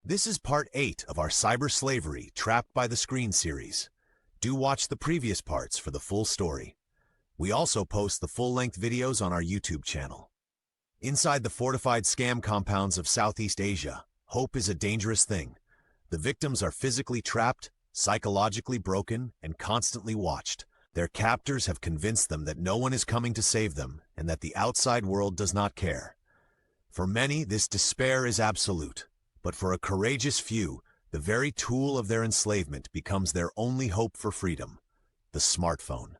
This is part 8 of our Cyber Slavery Trapped by the Screen series. Do watch the previous parts for the full story. We also post the full-length videos on our YouTube channel. Inside the fortified scam compounds of Southeast Asia, hope is a dangerous thing. The victims are physically trapped, psychologically broken, and constantly watched. Their captors have convinced them that no one is coming to save them and that the outside world does not care. For many, this despair is absolute. But for a courageous few, the very tool of their enslavement becomes their only hope for freedom, the smartphone.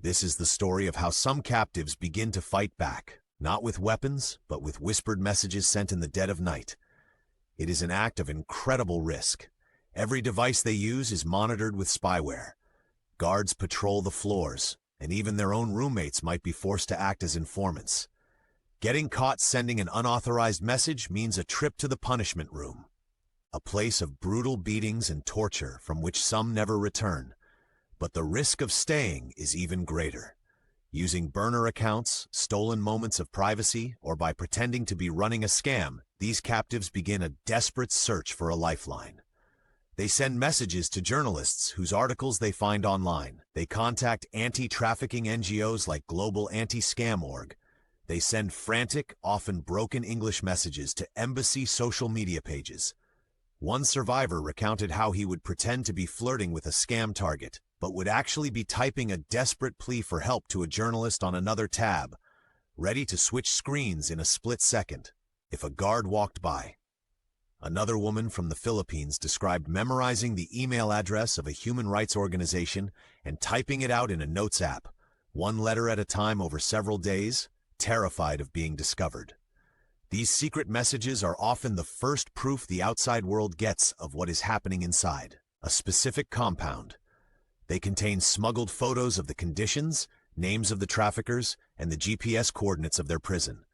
This is the story of how some captives begin to fight back, not with weapons, but with whispered messages sent in the dead of night. It is an act of incredible risk. Every device they use is monitored with spyware. Guards patrol the floors, and even their own roommates might be forced to act as informants. Getting caught sending an unauthorized message means a trip to the punishment room, a place of brutal beatings and torture from which some never return. But the risk of staying is even greater. Using burner accounts, stolen moments of privacy, or by pretending to be running a scam, these captives begin a desperate search for a lifeline. They send messages to journalists whose articles they find online. They contact anti-trafficking NGOs like Global Anti-Scam Org. They send frantic, often broken English messages to embassy social media pages. One survivor recounted how he would pretend to be flirting with a scam target, but would actually be typing a desperate plea for help to a journalist on another tab, ready to switch screens in a split second if a guard walked by. Another woman from the Philippines described memorizing the email address of a human rights organization and typing it out in a notes app, one letter at a time over several days, terrified of being discovered. These secret messages are often the first proof the outside world gets of what is happening inside a specific compound. They contain smuggled photos of the conditions, names of the traffickers, and the GPS coordinates of their prison.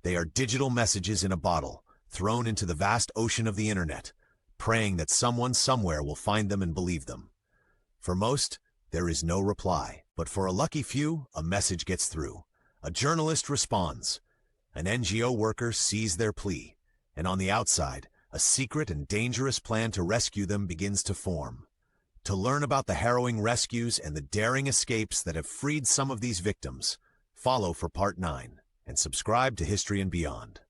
They are digital messages in a bottle, thrown into the vast ocean of the internet, praying that someone somewhere will find them and believe them. For most, there is no reply, but for a lucky few, a message gets through. A journalist responds. An NGO worker sees their plea, and on the outside, a secret and dangerous plan to rescue them begins to form. To learn about the harrowing rescues and the daring escapes that have freed some of these victims, follow for Part 9 and subscribe to History and Beyond.